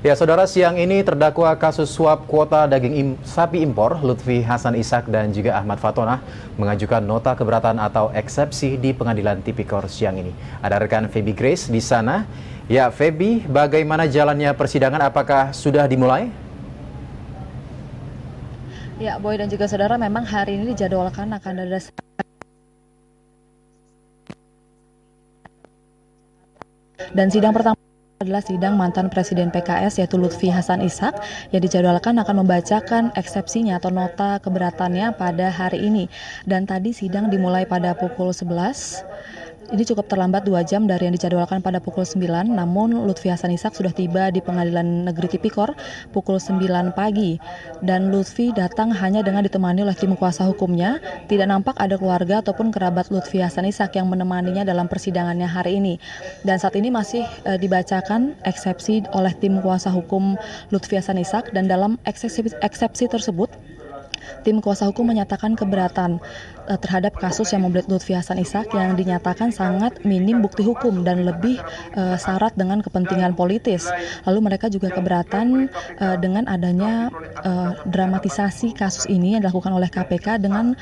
Ya, saudara, siang ini terdakwa kasus suap kuota daging sapi impor Lutfi Hasan Ishak dan juga Ahmad Fatonah mengajukan nota keberatan atau eksepsi di Pengadilan Tipikor siang ini. Ada rekan Feby Grace di sana. Ya, Feby, bagaimana jalannya persidangan? Apakah sudah dimulai? Ya, Boy dan juga saudara, memang hari ini dijadwalkan akan ada dan sidang pertama adalah sidang mantan Presiden PKS yaitu Lutfi Hasan Ishak yang dijadwalkan akan membacakan eksepsinya atau nota keberatannya pada hari ini. Dan tadi sidang dimulai pada pukul 11. Ini cukup terlambat 2 jam dari yang dijadwalkan pada pukul 9, namun Lutfi Hasan Ishak sudah tiba di Pengadilan Negeri Tipikor pukul 9 pagi. Dan Lutfi datang hanya dengan ditemani oleh tim kuasa hukumnya. Tidak nampak ada keluarga ataupun kerabat Lutfi Hasan Ishak yang menemaninya dalam persidangannya hari ini. Dan saat ini masih dibacakan eksepsi oleh tim kuasa hukum Lutfi Hasan Ishak, dan dalam eksepsi tersebut tim kuasa hukum menyatakan keberatan terhadap kasus yang membelit Lutfi Hasan Ishak yang dinyatakan sangat minim bukti hukum dan lebih syarat dengan kepentingan politis. Lalu mereka juga keberatan dengan adanya dramatisasi kasus ini yang dilakukan oleh KPK dengan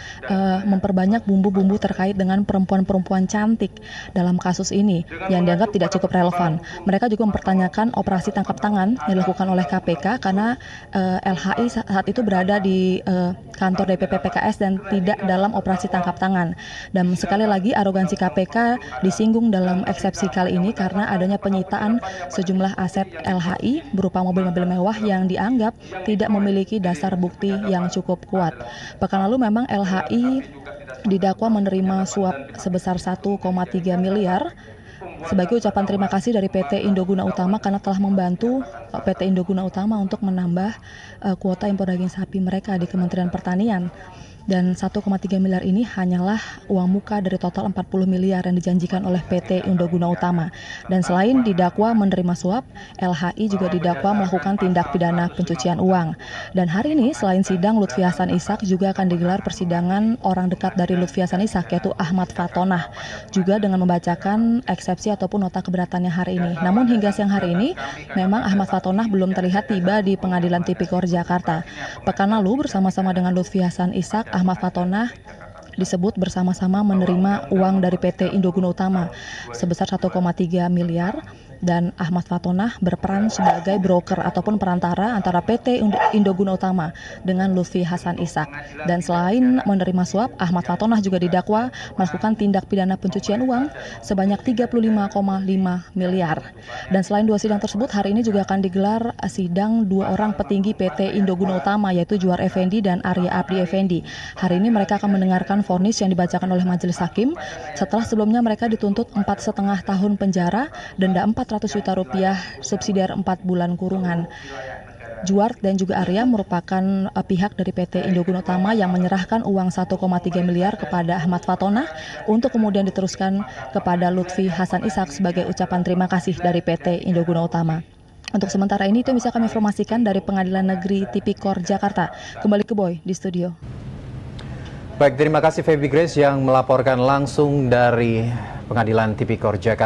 memperbanyak bumbu-bumbu terkait dengan perempuan-perempuan cantik dalam kasus ini yang dianggap tidak cukup relevan. Mereka juga mempertanyakan operasi tangkap tangan yang dilakukan oleh KPK karena LHI saat itu berada di kantor DPP PKS dan tidak dalam operasi tangkap tangan. Dan sekali lagi arogansi KPK disinggung dalam eksepsi kali ini karena adanya penyitaan sejumlah aset LHI berupa mobil-mobil mewah yang dianggap tidak memiliki dasar bukti yang cukup kuat. Pekan lalu memang LHI didakwa menerima suap sebesar 1,3 miliar sebagai ucapan terima kasih dari PT Indoguna Utama karena telah membantu PT Indoguna Utama untuk menambah kuota impor daging sapi mereka di Kementerian Pertanian. Dan 1,3 miliar ini hanyalah uang muka dari total 40 miliar yang dijanjikan oleh PT Indoguna Utama. Dan selain didakwa menerima suap, LHI juga didakwa melakukan tindak pidana pencucian uang. Dan hari ini selain sidang Lutfi Hasan Ishak juga akan digelar persidangan orang dekat dari Lutfi Hasan Ishak yaitu Ahmad Fatonah, juga dengan membacakan eksepsi ataupun nota keberatannya hari ini. Namun hingga siang hari ini memang Ahmad Fatonah belum terlihat tiba di Pengadilan Tipikor Jakarta. Pekan lalu bersama-sama dengan Lutfi Hasan Ishak, Ahmad Fatonah disebut bersama-sama menerima uang dari PT Indoguna Utama sebesar 1,3 miliar dan Ahmad Fatonah berperan sebagai broker ataupun perantara antara PT Indoguna Utama dengan Lutfi Hasan Ishak. Dan selain menerima suap, Ahmad Fatonah juga didakwa melakukan tindak pidana pencucian uang sebanyak 35,5 miliar. Dan selain dua sidang tersebut, hari ini juga akan digelar sidang 2 orang petinggi PT Indoguna Utama yaitu Juar Effendi dan Arya Abdi Effendi. Hari ini mereka akan mendengarkan vonis yang dibacakan oleh majelis hakim setelah sebelumnya mereka dituntut 4,5 tahun penjara, denda 400 juta rupiah, subsidiar 4 bulan kurungan. Juar dan juga Arya merupakan pihak dari PT Indoguna Utama yang menyerahkan uang 1,3 miliar kepada Ahmad Fatonah untuk kemudian diteruskan kepada Lutfi Hasan Ishak sebagai ucapan terima kasih dari PT Indoguna Utama. Untuk sementara ini itu bisa kami informasikan dari Pengadilan Negeri Tipikor Jakarta. Kembali ke Boy di studio. Baik, terima kasih Feby Grace yang melaporkan langsung dari Pengadilan Tipikor Jakarta.